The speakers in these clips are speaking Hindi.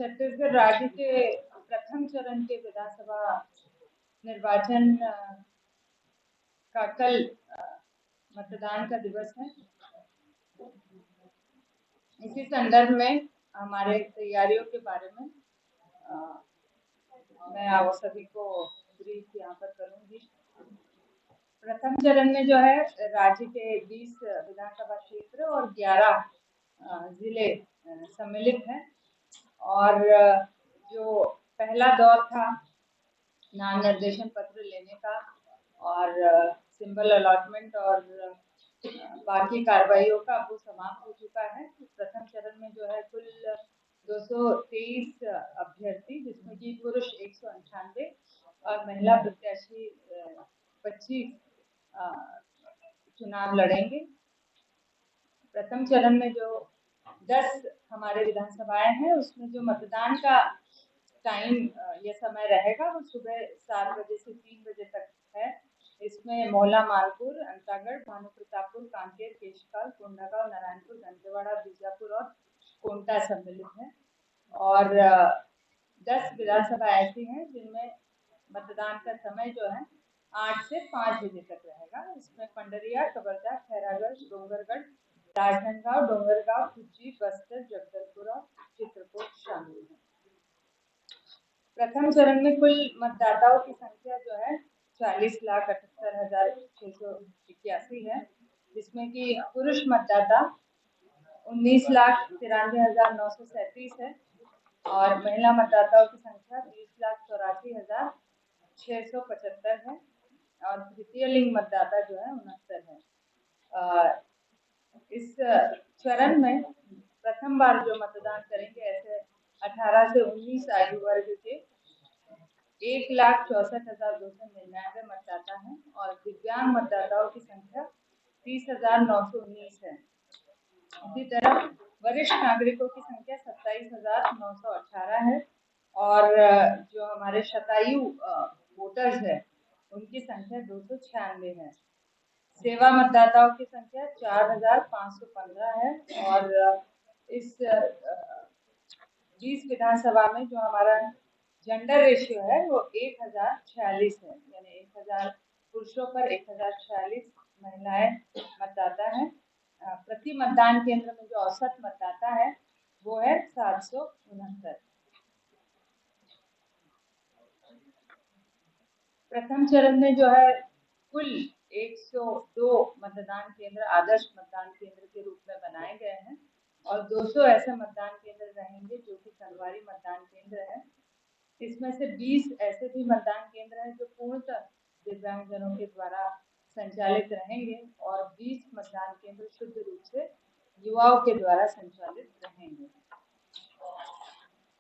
छत्तीसगढ़ राज्य के प्रथम चरण के विधानसभा निर्वाचन का कल मतदान का दिवस है। इसी संदर्भ में हमारे तैयारियों के बारे में मैं आप सभी को ब्रीफ यहाँ पर करूंगी। प्रथम चरण में जो है राज्य के 20 विधानसभा क्षेत्र और 11 जिले सम्मिलित हैं और जो पहला दौर था नाम निर्देशन पत्र लेने का और सिंबल अलॉटमेंट और बाकी कार्रवाइयों का वो समाप्त हो चुका है। प्रथम चरण में जो है कुल 223 अभ्यर्थी जिसमें कि पुरुष 198 और महिला प्रत्याशी 25 चुनाव लड़ेंगे। प्रथम चरण में जो 10 हमारे विधानसभाएं हैं उसमें जो मतदान का टाइम ये समय रहेगा वो सुबह 7 बजे से 3 बजे तक है। इसमें मोहला, मालपुर, अंतागढ़, भानु प्रतापपुर, कांकेर, केशकाल, कोंडागांव, नारायणपुर, दंतेवाड़ा, बीजापुर और कोंटा सम्मिलित है और 10 विधानसभा ऐसी हैं जिनमें मतदान का समय जो है 8 से 5 बजे तक रहेगा। इसमें पंडरिया, कवर्धा, खैरागढ़, डोंगरगढ़, राजनांदगांव, डोंगरगांव, खुज्जी, बस्तर, जगदलपुर और चित्रकूट शामिल है। प्रथम चरण में कुल मतदाताओं की संख्या जो है 40,78,681 है, जिसमें कि पुरुष मतदाता 19,93,937 है और महिला मतदाताओं की संख्या 20,84,675 है और तृतीय लिंग मतदाता जो है 69 है। इस चरण में प्रथम बार जो मतदान करेंगे ऐसे 18 से 19 आयु वर्ग के 1,64,299 मतदाता हैं और दिव्यांग मतदाताओं की संख्या 30,919 है। इसी तरह वरिष्ठ नागरिकों की संख्या 27,918 है और जो हमारे शतायु वोटर्स है उनकी संख्या 296 है। सेवा मतदाताओं की संख्या 4,515 है और इस 20 विधानसभा में जो हमारा जेंडर रेशियो है वो 1,046 है, यानी 1,000 पुरुषों पर 1,046 महिलाएं मतदाता है। प्रति मतदान केंद्र में जो औसत मतदाता है वो है 769। प्रथम चरण में जो है कुल 102 मतदान केंद्र आदर्श मतदान केंद्र के रूप में बनाए गए हैं और 200 ऐसे मतदान केंद्र रहेंगे जो कि संगवारी मतदान केंद्र है। इसमें से 20 ऐसे भी मतदान केंद्र हैं जो पूर्णतः दिव्यांगजनों के द्वारा संचालित रहेंगे और 20 मतदान केंद्र शुद्ध रूप से युवाओं के द्वारा संचालित रहेंगे।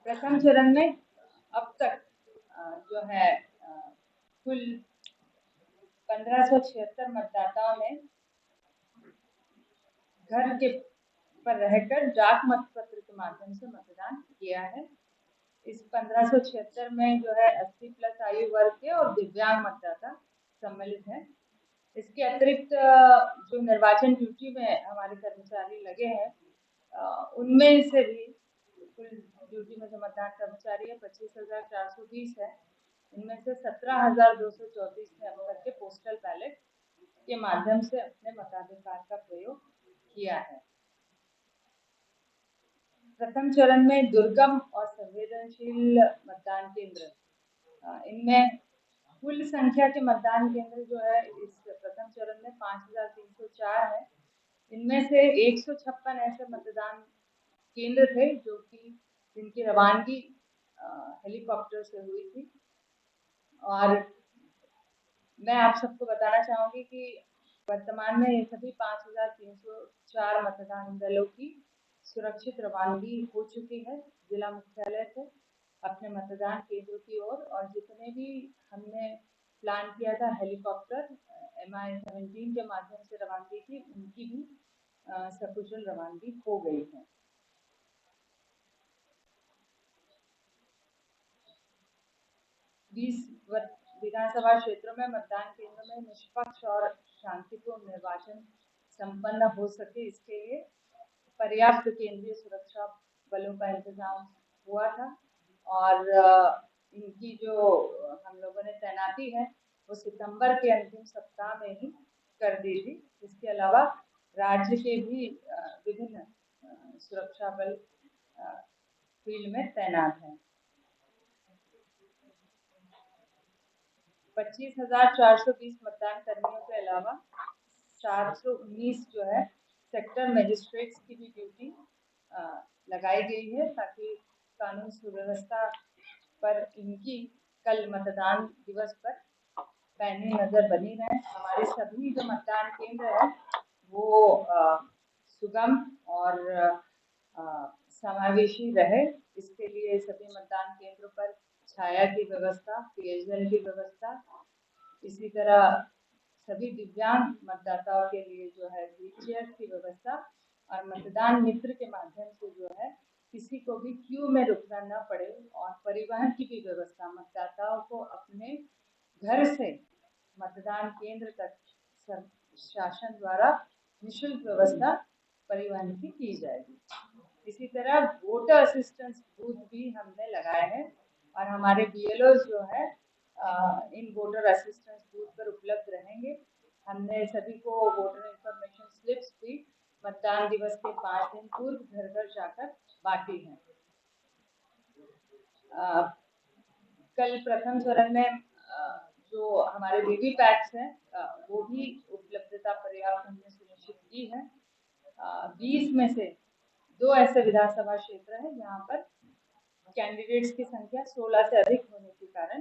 प्रथम चरण में अब तक जो है कुल 1576 मतदाताओं ने घर के पर रहकर डाक मतपत्र के माध्यम से मतदान किया है। इस 1576 में जो है 80+ आयु वर्ग के और दिव्यांग मतदाता सम्मिलित हैं। इसके अतिरिक्त जो निर्वाचन ड्यूटी में हमारे कर्मचारी लगे हैं उनमें से भी कुल ड्यूटी में जो मतदान कर्मचारी है 25,420 है। इनमें से 17,234 ने अब तक के पोस्टल बैलेट के माध्यम से अपने मताधिकार का प्रयोग किया है। प्रथम चरण में दुर्गम और संवेदनशील मतदान केंद्र, इनमें कुल संख्या के मतदान केंद्र जो है इस प्रथम चरण में 5,304 है। इनमें से 156 ऐसे मतदान केंद्र थे जो कि जिनकी रवानगी हेलीकॉप्टर से हुई थी और मैं आप सबको बताना चाहूंगी कि वर्तमान में ये सभी 5,304 मतदान दलों की सुरक्षित रवानगी हो चुकी है जिला मुख्यालय से अपने मतदान केंद्रों की ओर और जितने भी हमने प्लान किया था हेलीकॉप्टर MI-17 के माध्यम से रवानगी की उनकी भी सकुशल रवानगी हो गई है। विधानसभा क्षेत्रों में मतदान केंद्र में निष्पक्ष और शांतिपूर्ण निर्वाचन संपन्न हो सके इसके लिए पर्याप्त केंद्रीय सुरक्षा बलों का इंतजाम हुआ था और इनकी जो हम लोगों ने तैनाती है वो सितंबर के अंतिम सप्ताह में ही कर दी थी। इसके अलावा राज्य के भी विभिन्न सुरक्षा बल फील्ड में तैनात हैं। 25,420 मतदान कर्मियों के अलावा 419 जो है सेक्टर मजिस्ट्रेट्स की भी ड्यूटी लगाई गई है ताकि कानून सुव्यवस्था पर इनकी कल मतदान दिवस पर पैनी नजर बनी रहे। हमारे सभी जो मतदान केंद्र है वो सुगम और समावेशी रहे, इसके लिए सभी मतदान केंद्रों पर छाया की व्यवस्था, पेयजल की व्यवस्था, इसी तरह सभी दिव्यांग मतदाताओं के लिए जो है व्हील चेयर की व्यवस्था और मतदान मित्र के माध्यम से जो है किसी को भी क्यू में रुकना न पड़े और परिवहन की भी व्यवस्था, मतदाताओं को अपने घर से मतदान केंद्र तक शासन द्वारा निःशुल्क व्यवस्था परिवहन की जाएगी। इसी तरह वोटर असिस्टेंस बूथ भी हमने लगाए हैं और हमारे BLO जो है इन वोटर असिस्टेंस बूथ पर उपलब्ध रहेंगे। हमने सभी को वोटर इंफॉर्मेशन स्लिप्स भी मतदान दिवस के 5 दिन पूर्व घर घर जाकर बांटी हैं। कल प्रथम चरण में जो हमारे वीवीपैट्स हैं वो भी उपलब्धता पर्याप्त हमने सुनिश्चित की है। 20 में से 2 ऐसे विधानसभा क्षेत्र हैं जहाँ पर कैंडिडेट्स की संख्या 16 से अधिक होने के कारण